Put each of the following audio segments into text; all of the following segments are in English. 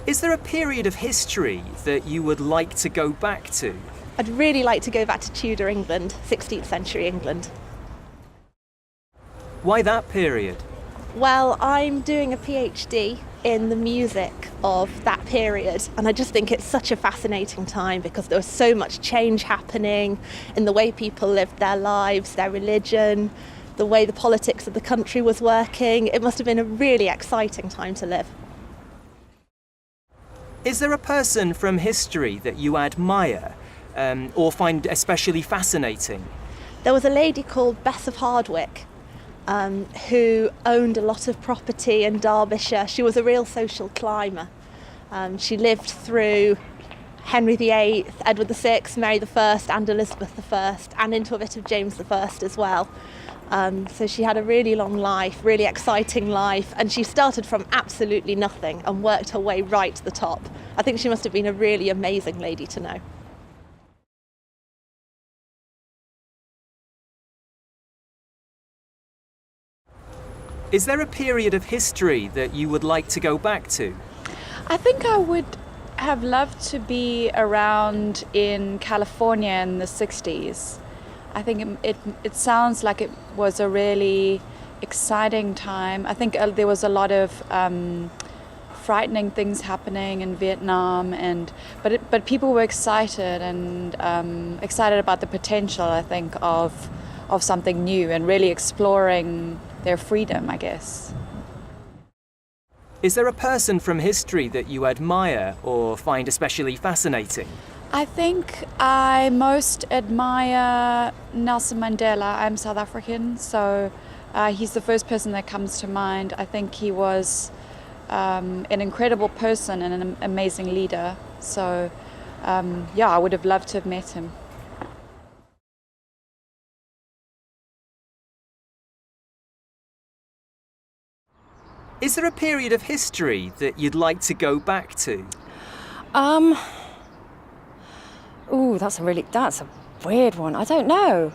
Is there a period of history that you would like to go back to? I'd really like to go back to Tudor England, 16th century England. Why that period? Well, I'm doing a PhD in the music of that period, and I just think it's such a fascinating time because there was so much change happening in the way people lived their lives, their religion, the way the politics of the country was working. It must have been a really exciting time to live. Is there a person from history that you admire or find especially fascinating? There was a lady called Bess of Hardwick who owned a lot of property in Derbyshire. She was a real social climber. She lived through Henry VIII, Edward VI, Mary I and Elizabeth I, and into a bit of James I as well. So she had a really long life, really exciting life, and she started from absolutely nothing and worked her way right to the top. I think she must have been a really amazing lady to know. Is there a period of history that you would like to go back to? I think I would have loved to be around in California in the 60s. I think it sounds like it was a really exciting time. I think there was a lot of frightening things happening in Vietnam, but people were excited and excited about the potential, I think, of something new and really exploring their freedom, I guess. Is there a person from history that you admire or find especially fascinating? I think I most admire Nelson Mandela. I'm South African, so he's the first person that comes to mind. I think he was an incredible person and an amazing leader. So I would have loved to have met him. Is there a period of history that you'd like to go back to? That's a weird one. I don't know.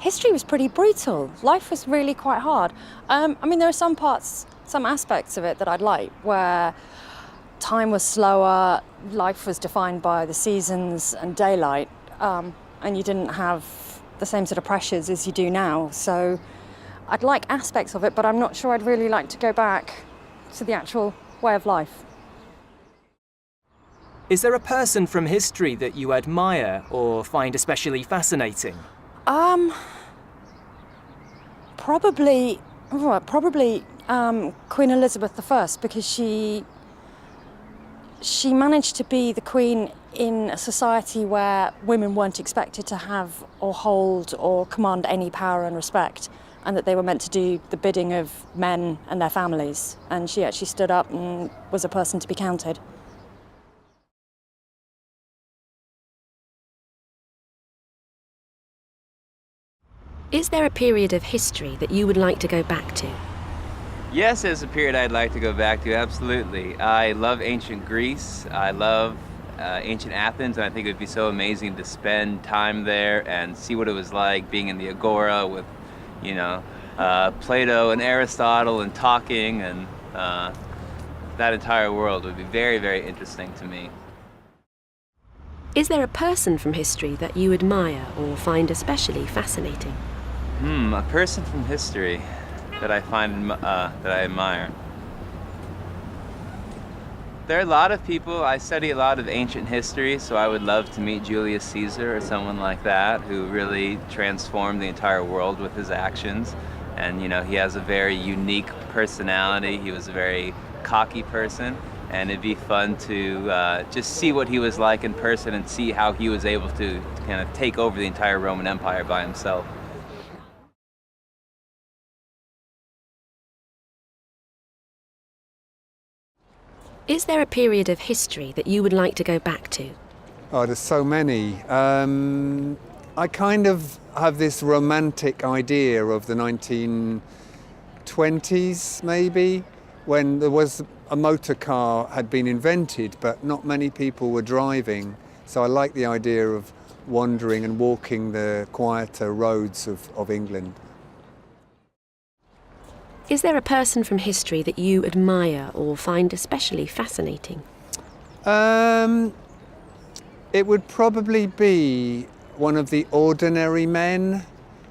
History was pretty brutal. Life was really quite hard. There are some aspects of it that I'd like, where time was slower, life was defined by the seasons and daylight, and you didn't have the same sort of pressures as you do now. So I'd like aspects of it, but I'm not sure I'd really like to go back to the actual way of life. Is there a person from history that you admire or find especially fascinating? Probably Queen Elizabeth I, because she managed to be the queen in a society where women weren't expected to have or hold or command any power and respect, and that they were meant to do the bidding of men and their families. And she actually stood up and was a person to be counted. Is there a period of history that you would like to go back to? Yes, there's a period I'd like to go back to, absolutely. I love ancient Greece. I love ancient Athens, and I think it would be so amazing to spend time there and see what it was like being in the Agora with, Plato and Aristotle and talking, and that entire world would be very, very interesting to me. Is there a person from history that you admire or find especially fascinating? A person from history that I find that I admire. There are a lot of people. I study a lot of ancient history, so I would love to meet Julius Caesar or someone like that who really transformed the entire world with his actions. And he has a very unique personality. He was a very cocky person, and it'd be fun to just see what he was like in person and see how he was able to kind of take over the entire Roman Empire by himself. Is there a period of history that you would like to go back to? Oh, there's so many. I kind of have this romantic idea of the 1920s, maybe, when there was a motor car had been invented, but not many people were driving. So I like the idea of wandering and walking the quieter roads of England. Is there a person from history that you admire or find especially fascinating? It would probably be one of the ordinary men.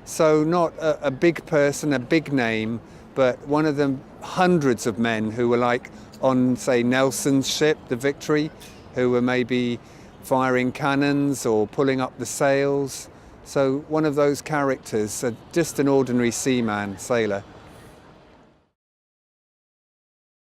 So not a big person, a big name, but one of the hundreds of men who were like on, say, Nelson's ship, the Victory, who were maybe firing cannons or pulling up the sails. So one of those characters, just an ordinary seaman, sailor.